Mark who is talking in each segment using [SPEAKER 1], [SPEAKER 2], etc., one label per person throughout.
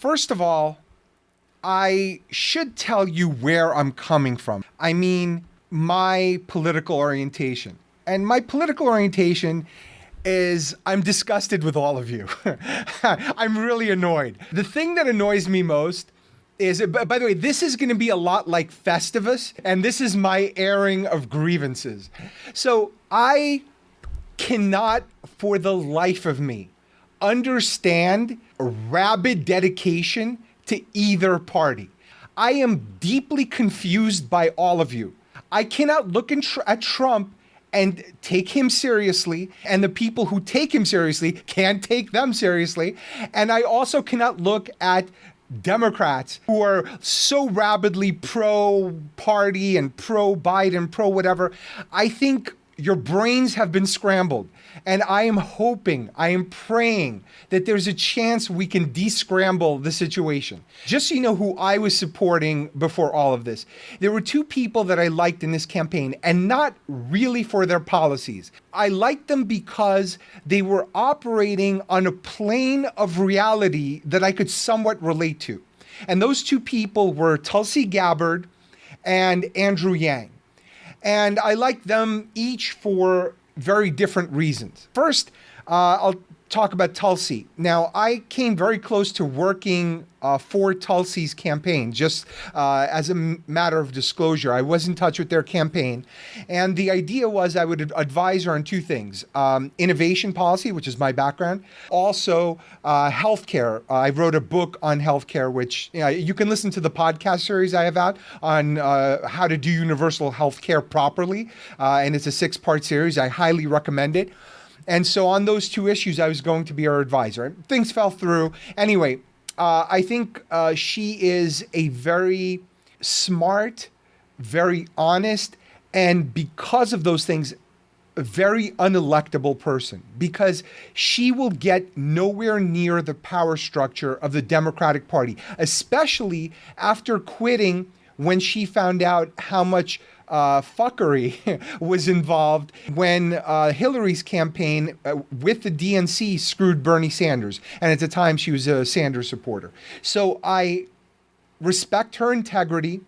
[SPEAKER 1] First of all, I should tell you where I'm coming from. I mean, my political orientation. And my political orientation is I'm disgusted with all of you. I'm really annoyed. The thing that annoys me most is, by the way, this is going to be a lot like Festivus, and this is my airing of grievances. So I cannot, for the life of me, understand a rabid dedication to either party. I am deeply confused by all of you. I cannot look at Trump and take him seriously, and the people who take him seriously can't take them seriously. And I also cannot look at Democrats who are so rabidly pro-party and pro-Biden, pro-whatever. I think your brains have been scrambled. And I am hoping, I am praying that there's a chance we can de-scramble the situation. Just so you know who I was supporting before all of this. There were two people that I liked in this campaign, and not really for their policies. I liked them because they were operating on a plane of reality that I could somewhat relate to. And those two people were Tulsi Gabbard and Andrew Yang. And I liked them each for very different reasons. First, I'll talk about Tulsi. Now, I came very close to working for Tulsi's campaign, just as a matter of disclosure. I was in touch with their campaign. And the idea was I would advise her on two things: innovation policy, which is my background, also healthcare. I wrote a book on healthcare, which you can listen to the podcast series I have out on how to do universal healthcare properly. And it's a 6-part series. I highly recommend it. And so on those two issues, I was going to be her advisor. Things fell through. Anyway, I think she is a very smart, very honest, and because of those things, a very unelectable person, because she will get nowhere near the power structure of the Democratic Party, especially after quitting when she found out how much fuckery was involved when Hillary's campaign with the DNC screwed Bernie Sanders. And at the time, she was a Sanders supporter. So I respect her integrity.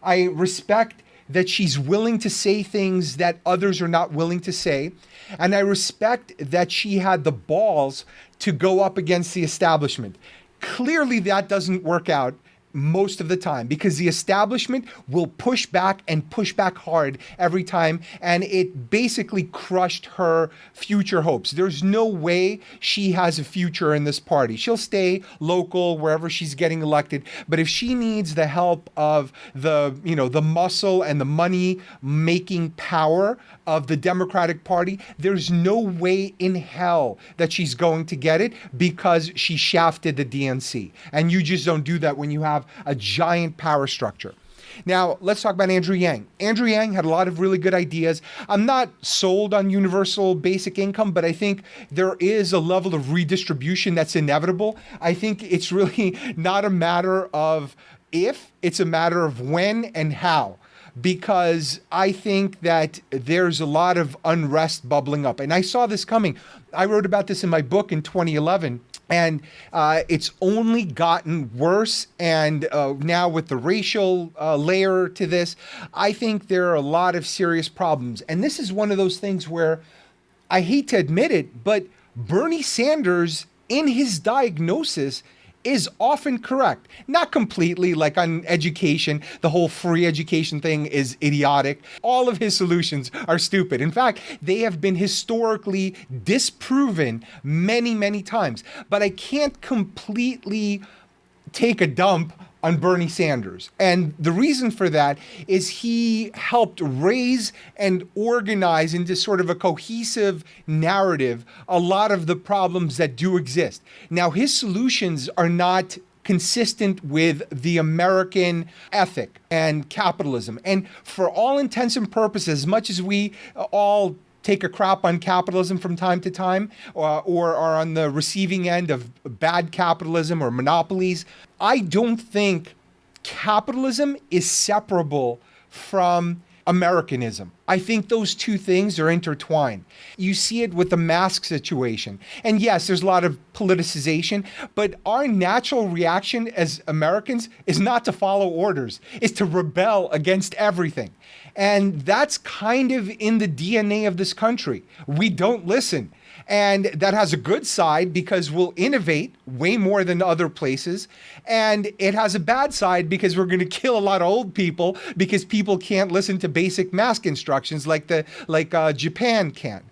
[SPEAKER 1] I respect that she's willing to say things that others are not willing to say. And I respect that she had the balls to go up against the establishment. Clearly, that doesn't work out most of the time, because the establishment will push back and push back hard every time, and it basically crushed her future hopes. There's no way she has a future in this party. She'll stay local wherever she's getting elected, but if she needs the help of the muscle and the money making power of the Democratic Party, there's no way in hell that she's going to get it, because she shafted the DNC. And you just don't do that when you have a giant power structure. Now, let's talk about Andrew Yang. Andrew Yang had a lot of really good ideas. I'm not sold on universal basic income, but I think there is a level of redistribution that's inevitable. I think it's really not a matter of if, it's a matter of when and how. Because I think that there's a lot of unrest bubbling up. And I saw this coming. I wrote about this in my book in 2011. And it's only gotten worse. And now with the racial layer to this, I think there are a lot of serious problems. And this is one of those things where I hate to admit it, but Bernie Sanders, in his diagnosis, is often correct. Not completely, like on education, the whole free education thing is idiotic. All of his solutions are stupid. In fact, they have been historically disproven many, many times. But I can't completely take a dump on Bernie Sanders. And the reason for that is he helped raise and organize into sort of a cohesive narrative a lot of the problems that do exist. Now, his solutions are not consistent with the American ethic and capitalism. And for all intents and purposes, as much as we all take a crap on capitalism from time to time, or are on the receiving end of bad capitalism or monopolies, I don't think capitalism is separable from Americanism. I think those two things are intertwined. You see it with the mask situation. And yes, there's a lot of politicization, but our natural reaction as Americans is not to follow orders, is to rebel against everything. And that's kind of in the DNA of this country. We don't listen. And that has a good side because we'll innovate way more than other places. And it has a bad side because we're going to kill a lot of old people because people can't listen to basic mask instructions like Japan can.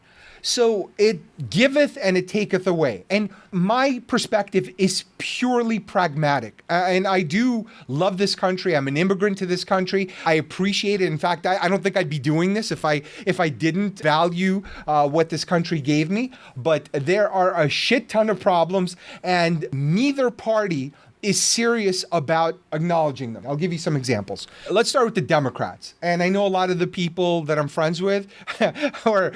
[SPEAKER 1] So it giveth and it taketh away. And my perspective is purely pragmatic. And I do love this country. I'm an immigrant to this country. I appreciate it. In fact, I don't think I'd be doing this if I didn't value what this country gave me. But there are a shit ton of problems, and neither party is serious about acknowledging them. I'll give you some examples. Let's start with the Democrats. And I know a lot of the people that I'm friends with or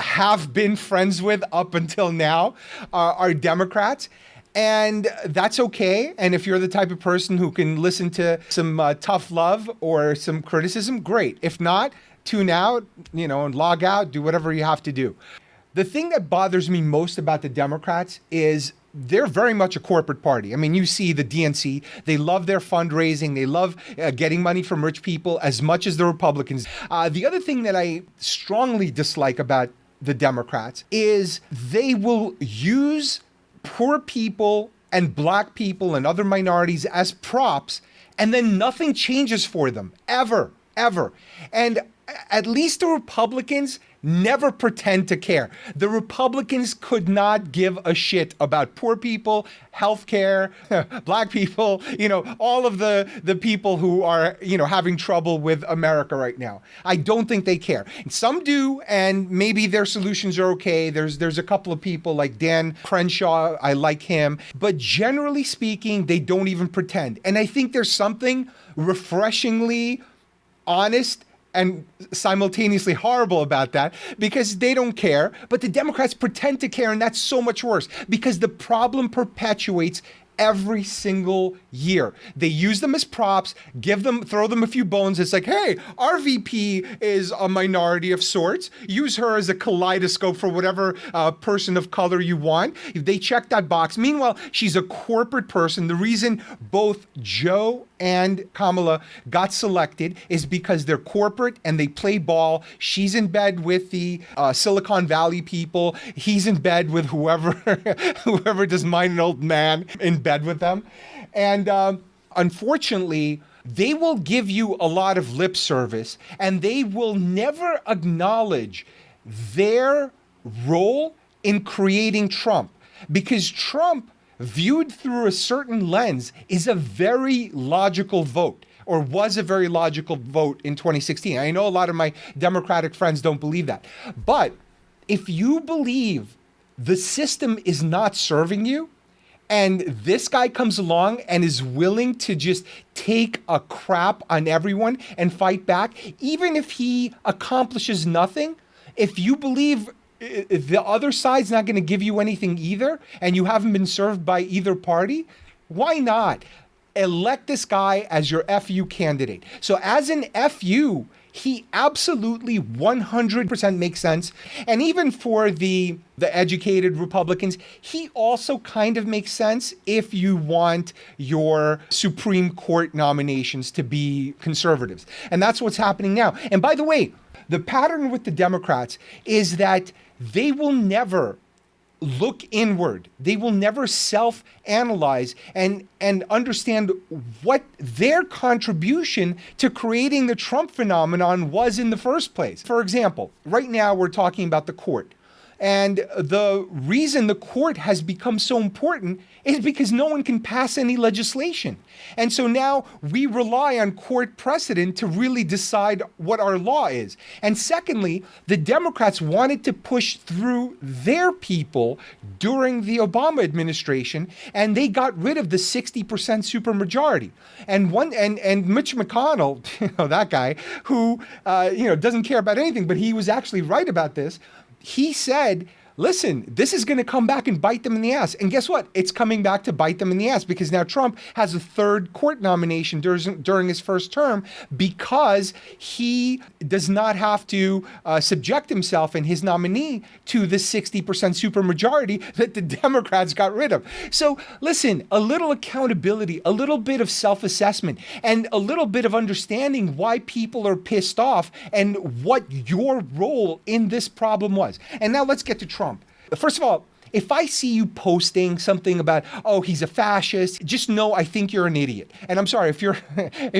[SPEAKER 1] have been friends with up until now are Democrats. And that's okay. And if you're the type of person who can listen to some tough love or some criticism, great. If not, tune out, and log out, do whatever you have to do. The thing that bothers me most about the Democrats is they're very much a corporate party. I mean, you see the DNC, they love their fundraising. They love getting money from rich people as much as the Republicans. The other thing that I strongly dislike about the Democrats is they will use poor people and black people and other minorities as props, and then nothing changes for them, ever. And at least the Republicans never pretend to care. The Republicans could not give a shit about poor people, healthcare, black people, all of the people who are, having trouble with America right now. I don't think they care. And some do, and maybe their solutions are okay. There's a couple of people like Dan Crenshaw, I like him, but generally speaking, they don't even pretend. And I think there's something refreshingly honest and simultaneously horrible about that because they don't care, but the Democrats pretend to care, and that's so much worse because the problem perpetuates every single year. They use them as props, throw them a few bones. It's like, hey, our VP is a minority of sorts. Use her as a kaleidoscope for whatever person of color you want. They check that box. Meanwhile, she's a corporate person. The reason both Joe and Kamala got selected is because they're corporate and they play ball. She's in bed with the Silicon Valley people. He's in bed with whoever does mind an old man in bed with them. And unfortunately, they will give you a lot of lip service and they will never acknowledge their role in creating Trump, because Trump, viewed through a certain lens, is a very logical vote, or was a very logical vote in 2016. I know a lot of my Democratic friends don't believe that. But if you believe the system is not serving you, and this guy comes along and is willing to just take a crap on everyone and fight back, even if he accomplishes nothing, if you believe the other side's not going to give you anything either, and you haven't been served by either party, why not elect this guy as your FU candidate? So as an FU, he absolutely 100% makes sense. And even for the educated Republicans, he also kind of makes sense if you want your Supreme Court nominations to be conservatives. And that's what's happening now. And by the way, the pattern with the Democrats is that they will never look inward. They will never self-analyze and understand what their contribution to creating the Trump phenomenon was in the first place. For example, right now we're talking about the court. And the reason the court has become so important is because no one can pass any legislation. And so now we rely on court precedent to really decide what our law is. And secondly, the Democrats wanted to push through their people during the Obama administration, and they got rid of the 60% supermajority. And Mitch McConnell, that guy who doesn't care about anything, but he was actually right about this. He said, listen, this is going to come back and bite them in the ass. And guess what? It's coming back to bite them in the ass because now Trump has a third court nomination during his first term because he does not have to subject himself and his nominee to the 60% supermajority that the Democrats got rid of. So listen, a little accountability, a little bit of self-assessment, and a little bit of understanding why people are pissed off and what your role in this problem was. And now let's get to Trump. First of all, if I see you posting something about, oh, he's a fascist, just know I think you're an idiot. And I'm sorry, if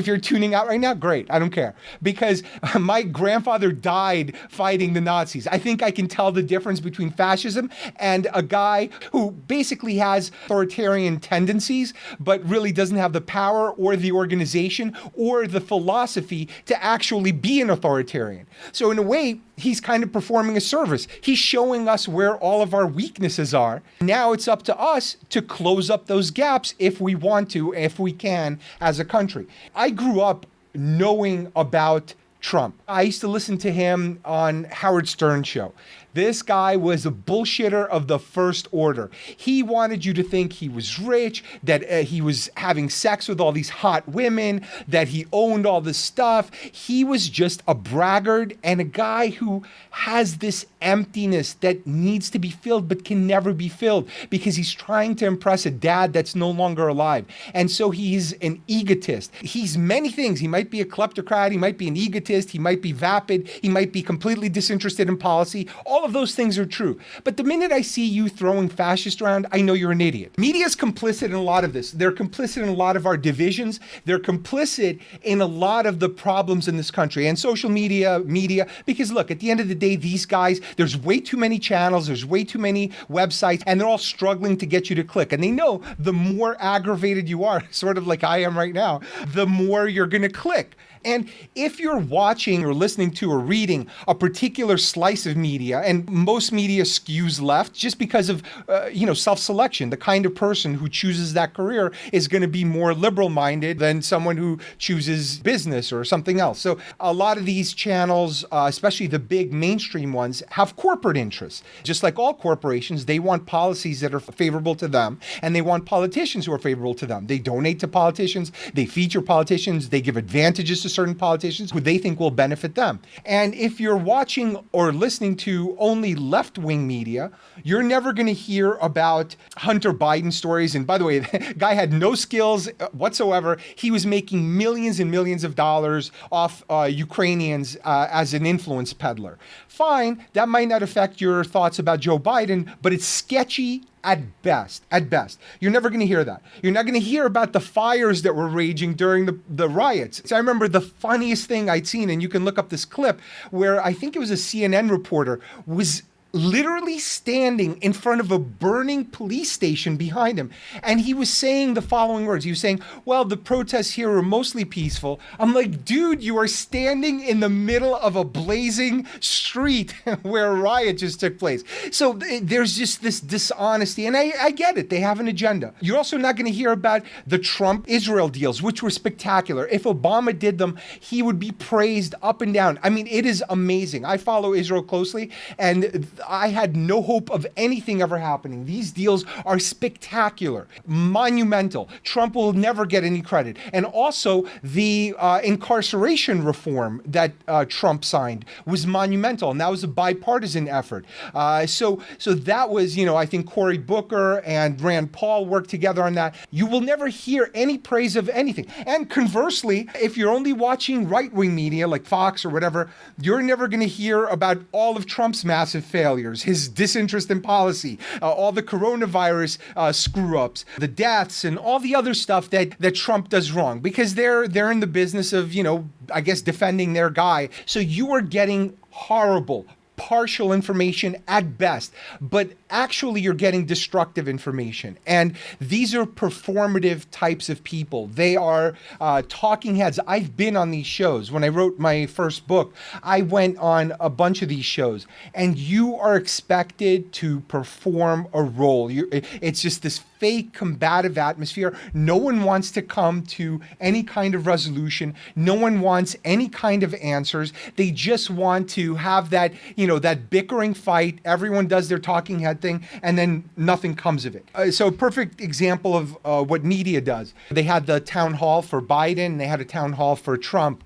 [SPEAKER 1] you're tuning out right now, great, I don't care. Because my grandfather died fighting the Nazis. I think I can tell the difference between fascism and a guy who basically has authoritarian tendencies, but really doesn't have the power or the organization or the philosophy to actually be an authoritarian. So in a way, he's kind of performing a service. He's showing us where all of our weaknesses are. Now it's up to us to close up those gaps if we want to, if we can, as a country. I grew up knowing about Trump. I used to listen to him on Howard Stern's show. This guy was a bullshitter of the first order. He wanted you to think he was rich, that he was having sex with all these hot women, that he owned all this stuff. He was just a braggart and a guy who has this emptiness that needs to be filled but can never be filled because he's trying to impress a dad that's no longer alive. And so he's an egotist. He's many things. He might be a kleptocrat. He might be an egotist. He might be vapid. He might be completely disinterested in policy. All of those things are true. But the minute I see you throwing fascist around, I know you're an idiot. Media is complicit in a lot of this. They're complicit in a lot of our divisions. They're complicit in a lot of the problems in this country and social media, because look, at the end of the day, these guys, there's way too many channels, there's way too many websites, and they're all struggling to get you to click. And they know the more aggravated you are, sort of like I am right now, the more you're going to click. And if you're watching or listening to or reading a particular slice of media, and most media skews left just because of, self-selection, the kind of person who chooses that career is going to be more liberal-minded than someone who chooses business or something else. So a lot of these channels, especially the big mainstream ones, have corporate interests. Just like all corporations, they want policies that are favorable to them, and they want politicians who are favorable to them. They donate to politicians, they feature politicians, they give advantages to certain politicians who they think will benefit them. And if you're watching or listening to only left-wing media, you're never going to hear about Hunter Biden stories. And by the way, the guy had no skills whatsoever. He was making millions and millions of dollars off Ukrainians as an influence peddler. Fine, that might not affect your thoughts about Joe Biden, but it's sketchy at best. You're never going to hear that. You're not going to hear about the fires that were raging during the riots. So I remember the funniest thing I'd seen, and you can look up this clip, where I think it was a CNN reporter was literally standing in front of a burning police station behind him. And he was saying the following words. He was saying, well, the protests here are mostly peaceful. I'm like, dude, you are standing in the middle of a blazing street where a riot just took place. So there's just this dishonesty. And I get it. They have an agenda. You're also not going to hear about the Trump-Israel deals, which were spectacular. If Obama did them, he would be praised up and down. I mean, it is amazing. I follow Israel closely, and I had no hope of anything ever happening. These deals are spectacular, monumental. Trump will never get any credit. And also, the incarceration reform that Trump signed was monumental, and that was a bipartisan effort. So that was, I think Cory Booker and Rand Paul worked together on that. You will never hear any praise of anything. And conversely, if you're only watching right-wing media like Fox or whatever, you're never going to hear about all of Trump's massive failures, his disinterest in policy, all the coronavirus screw-ups, the deaths, and all the other stuff that Trump does wrong, because they're in the business of, I guess, defending their guy. So you are getting horrible, partial information at best, but actually you're getting destructive information. And these are performative types of people. They are talking heads. I've been on these shows. When I wrote my first book, I went on a bunch of these shows, and you are expected to perform a role. It's just this fake combative atmosphere. No one wants to come to any kind of resolution. No one wants any kind of answers. They just want to have that, that bickering fight. Everyone does their talking head thing, and then nothing comes of it. So a perfect example of what media does. They had the town hall for Biden, and they had a town hall for Trump.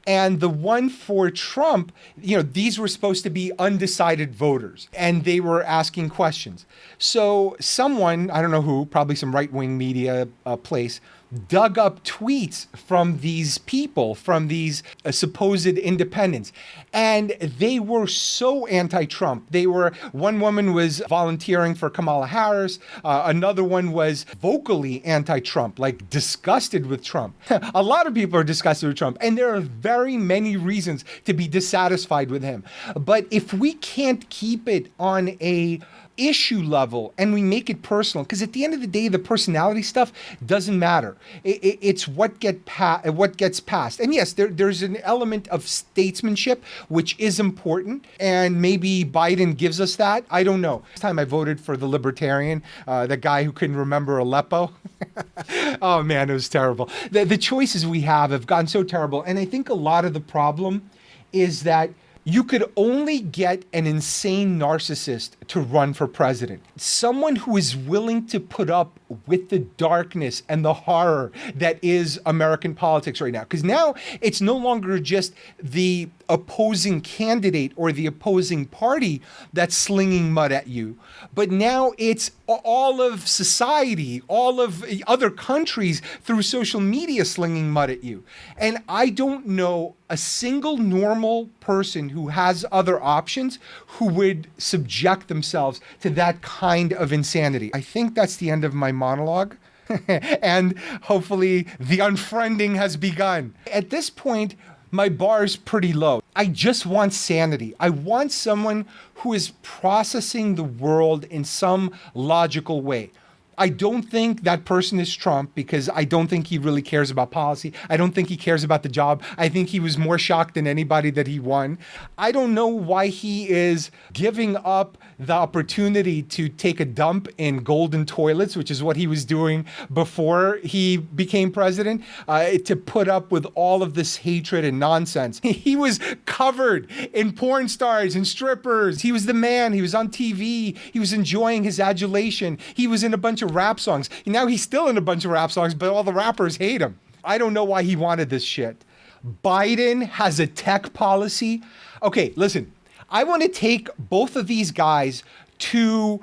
[SPEAKER 1] And the one for Trump, these were supposed to be undecided voters, and they were asking questions. So someone, I don't know who, probably some right-wing media place, dug up tweets from these people, from these supposed independents. And they were so anti-Trump. One woman was volunteering for Kamala Harris. Another one was vocally anti-Trump, like disgusted with Trump. A lot of people are disgusted with Trump. And there are very many reasons to be dissatisfied with him. But if we can't keep it on a issue level and we make it personal, because at the end of the day, the personality stuff doesn't matter. It's what gets passed. And yes, there's an element of statesmanship, which is important. And maybe Biden gives us that. I don't know. This time I voted for the Libertarian, the guy who couldn't remember Aleppo. Oh man, it was terrible. The choices we have gotten so terrible. And I think a lot of the problem is that you could only get an insane narcissist to run for president. Someone who is willing to put up with the darkness and the horror that is American politics right now. Because now it's no longer just the opposing candidate or the opposing party that's slinging mud at you, but now it's all of society, all of other countries through social media slinging mud at you. And I don't know a single normal person who has other options who would subject themselves to that kind of insanity. I think that's the end of my monologue. And hopefully the unfriending has begun. At this point, my bar is pretty low. I just want sanity. I want someone who is processing the world in some logical way. I don't think that person is Trump, because I don't think he really cares about policy. I don't think he cares about the job. I think he was more shocked than anybody that he won. I don't know why he is giving up the opportunity to take a dump in golden toilets, which is what he was doing before he became president, to put up with all of this hatred and nonsense. He was covered in porn stars and strippers. He was the man. He was on TV. He was enjoying his adulation. He was in a bunch of rap songs. Now he's still in a bunch of rap songs, but all the rappers hate him. I don't know why he wanted this shit. Biden has a tech policy. Okay, listen, I want to take both of these guys to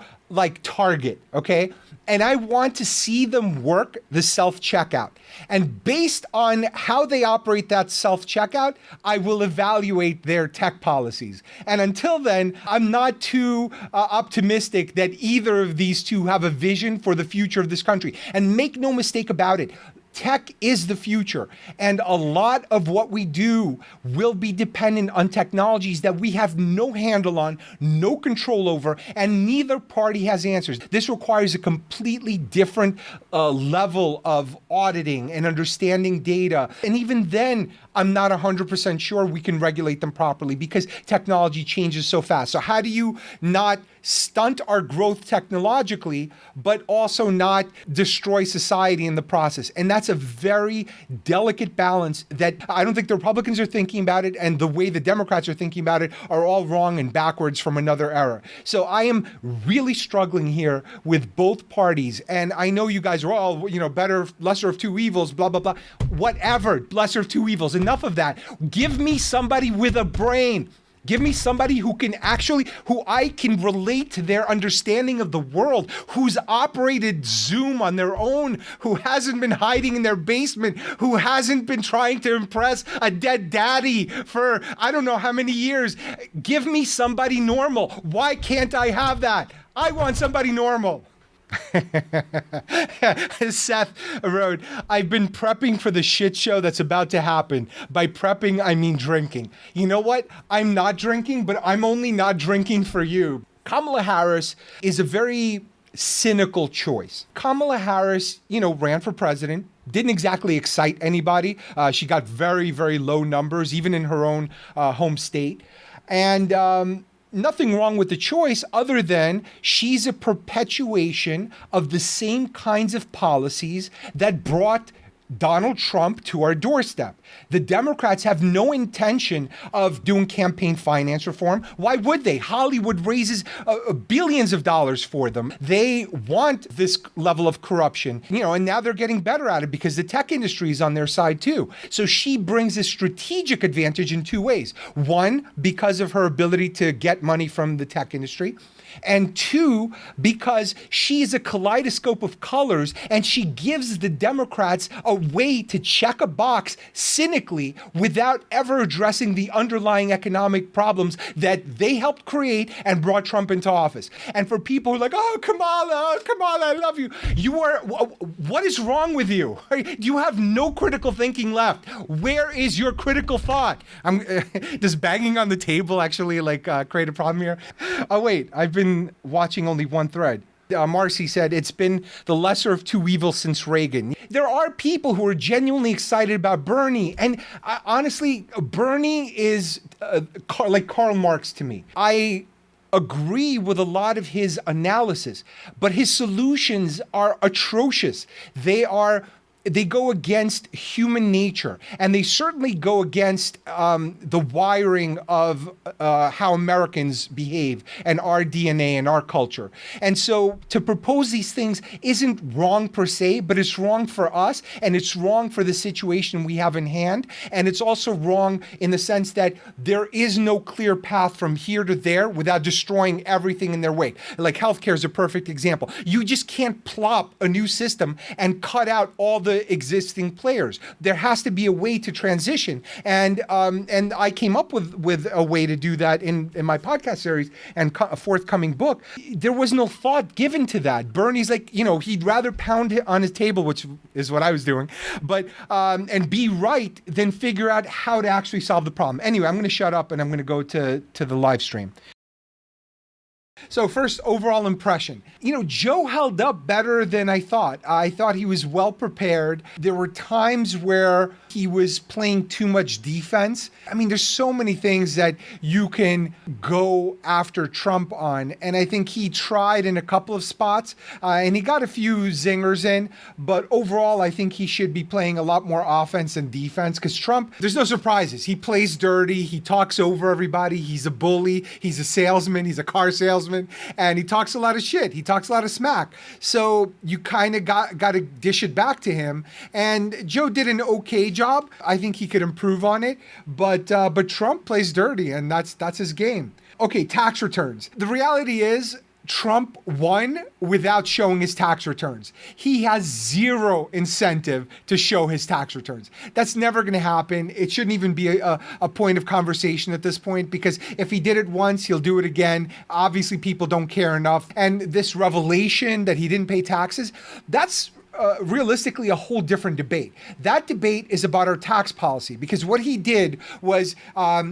[SPEAKER 1] Target, okay? And I want to see them work the self-checkout. And based on how they operate that self-checkout, I will evaluate their tech policies. And until then, I'm not too optimistic that either of these two have a vision for the future of this country. And make no mistake about it, tech is the future, and a lot of what we do will be dependent on technologies that we have no handle on, no control over, and neither party has answers. This requires a completely different level of auditing and understanding data. And even then, I'm not 100% sure we can regulate them properly because technology changes so fast. So how do you not stunt our growth technologically, but also not destroy society in the process? And that's a very delicate balance that I don't think the Republicans are thinking about it, and the way the Democrats are thinking about it are all wrong and backwards from another era. So I am really struggling here with both parties. And I know you guys are all, better, lesser of two evils, blah, blah, blah. Whatever, lesser of two evils. Enough of that. Give me somebody with a brain. Give me somebody who I can relate to their understanding of the world, who's operated Zoom on their own, who hasn't been hiding in their basement, who hasn't been trying to impress a dead daddy for I don't know how many years. Give me somebody normal. Why can't I have that? I want somebody normal. Seth wrote, I've been prepping for the shit show that's about to happen. By prepping, I mean drinking. You know what? I'm not drinking, but I'm only not drinking for you. Kamala Harris is a very cynical choice. Kamala Harris, ran for president, didn't exactly excite anybody. She got very, very low numbers, even in her own home state. And nothing wrong with the choice other than she's a perpetuation of the same kinds of policies that brought Donald Trump to our doorstep. The Democrats have no intention of doing campaign finance reform. Why would they? Hollywood raises billions of dollars for them. They want this level of corruption, and now they're getting better at it because the tech industry is on their side too. So she brings a strategic advantage in two ways. One, because of her ability to get money from the tech industry. And two, because she's a kaleidoscope of colors and she gives the Democrats a way to check a box cynically without ever addressing the underlying economic problems that they helped create and brought Trump into office. And for people who are like, oh, Kamala, I love you. What is wrong with you? You have no critical thinking left. Where is your critical thought? Does banging on the table actually create a problem here? Oh, wait, I've been watching only one thread. Marcy said, it's been the lesser of two evils since Reagan. There are people who are genuinely excited about Bernie. And honestly, Bernie is like Karl Marx to me. I agree with a lot of his analysis, but his solutions are atrocious. They go against human nature, and they certainly go against the wiring of how Americans behave and our DNA and our culture. And so to propose these things isn't wrong per se, but it's wrong for us, and it's wrong for the situation we have in hand. And it's also wrong in the sense that there is no clear path from here to there without destroying everything in their wake. Like healthcare is a perfect example. You just can't plop a new system and cut out all the existing players. There has to be a way to transition, and I came up with a way to do that in my podcast series and a forthcoming book. There was no thought given to that. Bernie's like, he'd rather pound it on his table, which is what I was doing, but and be right than figure out how to actually solve the problem. Anyway, I'm going to shut up and I'm going to go to the live stream. So first, overall impression. Joe held up better than I thought. I thought he was well prepared. There were times where he was playing too much defense. I mean, there's so many things that you can go after Trump on. And I think he tried in a couple of spots and he got a few zingers in. But overall, I think he should be playing a lot more offense than defense because Trump, there's no surprises. He plays dirty. He talks over everybody. He's a bully. He's a salesman. He's a car salesman. And he talks a lot of shit. He talks a lot of smack. So you kind of got to dish it back to him. And Joe did an okay job. I think he could improve on it. But Trump plays dirty, and that's his game. Okay, tax returns. The reality is Trump won without showing his tax returns. He has zero incentive to show his tax returns. That's never going to happen. It shouldn't even be a point of conversation at this point, because if he did it once, he'll do it again. Obviously, people don't care enough. And this revelation that he didn't pay taxes, that's realistically a whole different debate. That debate is about our tax policy, because what he did was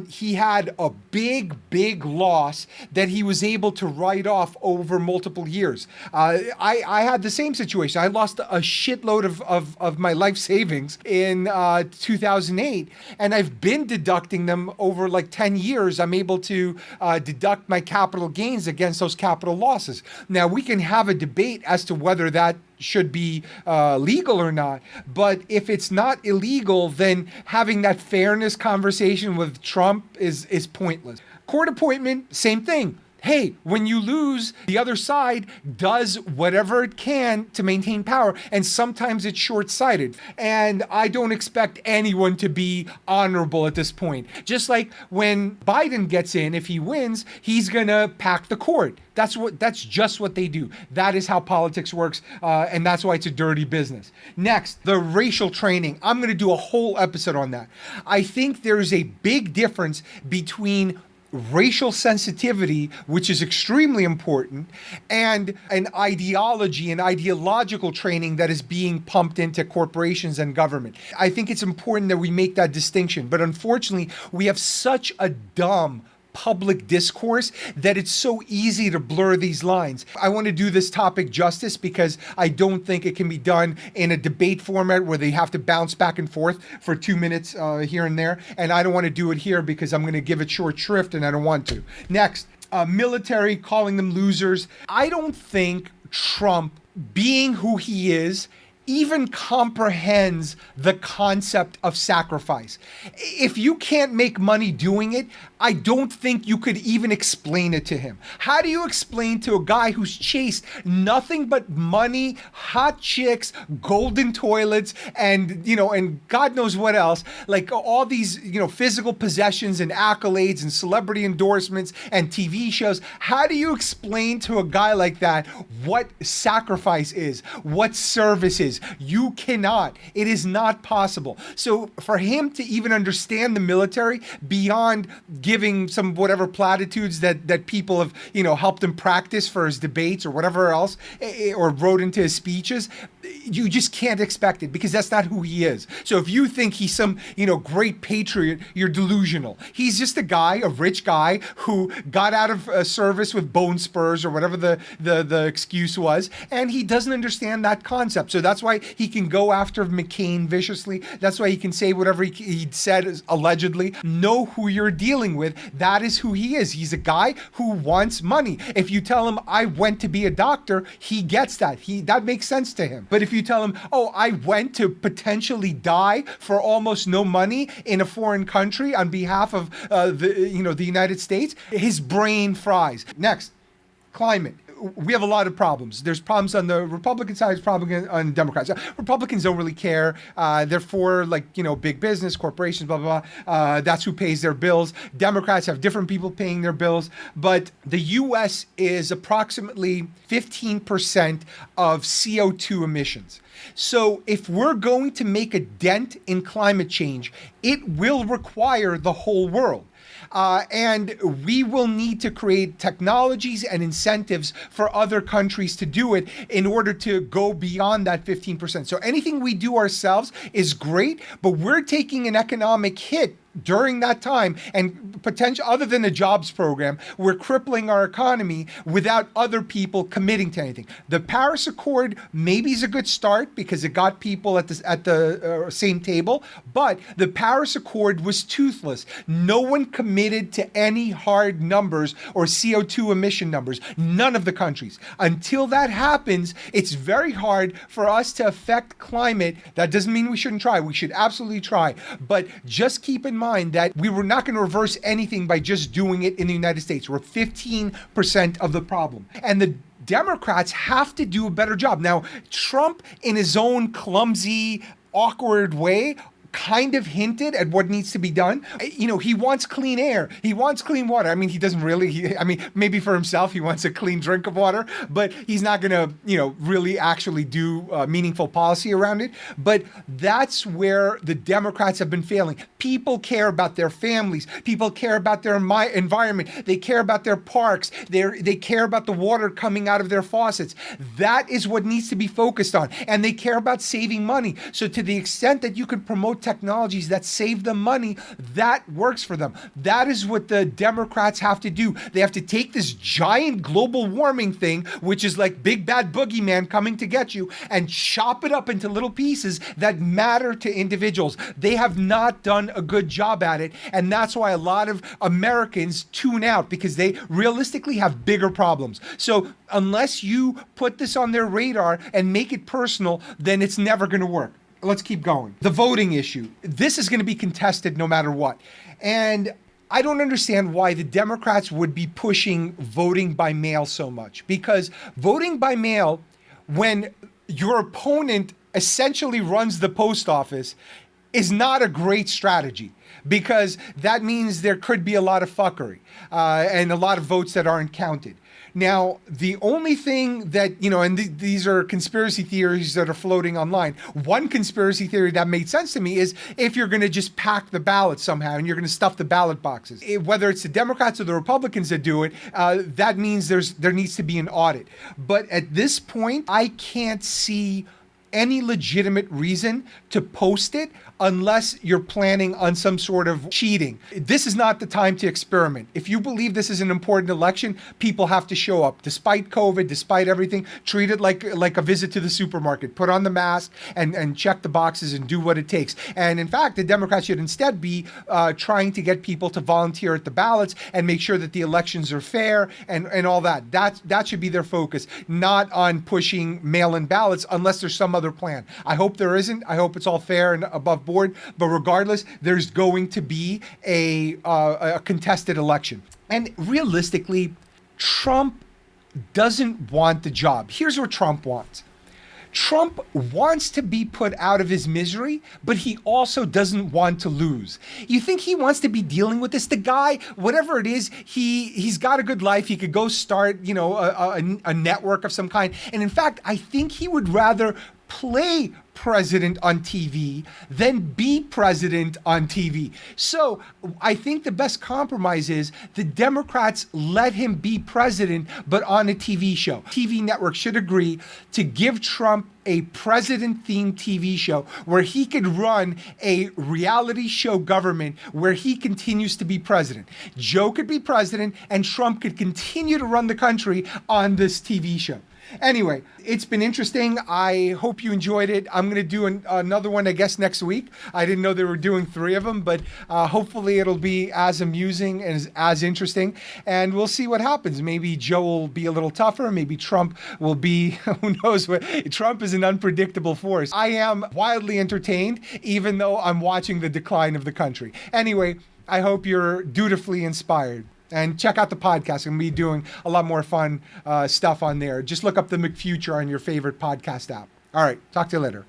[SPEAKER 1] he had a big loss that he was able to write off over multiple years. I had the same situation. I lost a shitload of my life savings in 2008, and I've been deducting them over like 10 years. I'm able to deduct my capital gains against those capital losses. Now, we can have a debate as to whether that should be legal or not. But if it's not illegal, then having that fairness conversation with Trump is pointless. Court appointment, same thing. Hey, when you lose, the other side does whatever it can to maintain power, and sometimes it's short-sighted. And I don't expect anyone to be honorable at this point. Just like when Biden gets in, if he wins, he's gonna pack the court. That's just what they do. That is how politics works, and that's why it's a dirty business. Next, the racial training. I'm gonna do a whole episode on that. I think there's a big difference between racial sensitivity, which is extremely important, and an ideology and ideological training that is being pumped into corporations and government. I think it's important that we make that distinction, but unfortunately, we have such a dumb public discourse that it's so easy to blur these lines. I want to do this topic justice because I don't think it can be done in a debate format where they have to bounce back and forth for 2 minutes here and there. And I don't want to do it here because I'm going to give it short shrift and I don't want to. Next, military, calling them losers. I don't think Trump, being who he is, even comprehends the concept of sacrifice. If you can't make money doing it, I don't think you could even explain it to him. How do you explain to a guy who's chased nothing but money, hot chicks, golden toilets, and God knows what else, like all these, physical possessions and accolades and celebrity endorsements and TV shows? How do you explain to a guy like that what sacrifice is, what service is? You cannot. It is not possible. So for him to even understand the military beyond giving some whatever platitudes that people have, helped him practice for his debates or whatever else, or wrote into his speeches, you just can't expect it, because that's not who he is. So if you think he's some, great patriot, you're delusional. He's just a rich guy who got out of service with bone spurs or whatever the excuse was, and he doesn't understand that concept. So that's why he can go after McCain viciously. That's why he can say whatever he said allegedly. Know who you're dealing with. That is who he is. He's a guy who wants money. If you tell him, I went to be a doctor, he gets that. That makes sense to him. But if you tell him, oh, I went to potentially die for almost no money in a foreign country on behalf of the United States, his brain fries. Next, climate. We have a lot of problems. There's problems on the Republican side, there's problems on Democrats. Republicans don't really care. They're for big business, corporations, blah, blah, blah. That's who pays their bills. Democrats have different people paying their bills. But the U.S. is approximately 15% of CO2 emissions. So if we're going to make a dent in climate change, it will require the whole world. And we will need to create technologies and incentives for other countries to do it in order to go beyond that 15%. So anything we do ourselves is great, but we're taking an economic hit during that time, and potential, other than a jobs program, we're crippling our economy without other people committing to anything. The Paris Accord maybe is a good start because it got people at the same table, but the Paris Accord was toothless. No one committed to any hard numbers or CO2 emission numbers. None of the countries. Until that happens, it's very hard for us to affect climate. That doesn't mean we shouldn't try. We should absolutely try. But just keep in mind that we were not going to reverse anything by just doing it in the United States. We're 15% of the problem. And the Democrats have to do a better job. Now, Trump, in his own clumsy, awkward way, kind of hinted at what needs to be done. He wants clean air. He wants clean water. I mean, he doesn't really, maybe for himself, he wants a clean drink of water, but he's not going to, really actually do meaningful policy around it. But that's where the Democrats have been failing. People care about their families. People care about their environment. They care about their parks. They care about the water coming out of their faucets. That is what needs to be focused on. And they care about saving money. So to the extent that you can promote technologies that save them money, that works for them. That is what the Democrats have to do. They have to take this giant global warming thing, which is like big bad boogeyman coming to get you, and chop it up into little pieces that matter to individuals. They have not done a good job at it, and that's why a lot of Americans tune out, because they realistically have bigger problems. So unless you put this on their radar and make it personal, then it's never going to work. Let's keep going. The voting issue. This is going to be contested no matter what. And I don't understand why the Democrats would be pushing voting by mail so much. Because voting by mail, when your opponent essentially runs the post office, is not a great strategy. Because that means there could be a lot of fuckery and a lot of votes that aren't counted. Now, the only thing that, and these are conspiracy theories that are floating online. One conspiracy theory that made sense to me is if you're going to just pack the ballot somehow and you're going to stuff the ballot boxes, whether it's the Democrats or the Republicans that do it, that means there needs to be an audit. But at this point, I can't see any legitimate reason to post it unless you're planning on some sort of cheating. This is not the time to experiment. If you believe this is an important election, people have to show up. Despite COVID, despite everything, treat it like a visit to the supermarket. Put on the mask and check the boxes and do what it takes. And in fact, the Democrats should instead be trying to get people to volunteer at the ballots and make sure that the elections are fair and all that. That should be their focus, not on pushing mail-in ballots unless there's some other plan. I hope there isn't. I hope it's all fair and above board. But regardless, there's going to be a contested election. And realistically, Trump doesn't want the job. Here's what Trump wants. Trump wants to be put out of his misery, but he also doesn't want to lose. You think he wants to be dealing with this? The guy, whatever it is, he's got a good life. He could go start, a network of some kind. And in fact, I think he would rather play president on TV than be president on TV. So I think the best compromise is the Democrats let him be president, but on a TV show. TV networks should agree to give Trump a president-themed TV show where he could run a reality show government where he continues to be president. Joe could be president and Trump could continue to run the country on this TV show. Anyway, it's been interesting. I hope you enjoyed it. I'm going to do another one, I guess, next week. I didn't know they were doing 3 of them, but hopefully it'll be as amusing and as interesting. And we'll see what happens. Maybe Joe will be a little tougher. Maybe Trump will be, who knows what. Trump is an unpredictable force. I am wildly entertained, even though I'm watching the decline of the country. Anyway, I hope you're dutifully inspired. And check out the podcast. I'm going to be doing a lot more fun stuff on there. Just look up the McFuture on your favorite podcast app. All right. Talk to you later.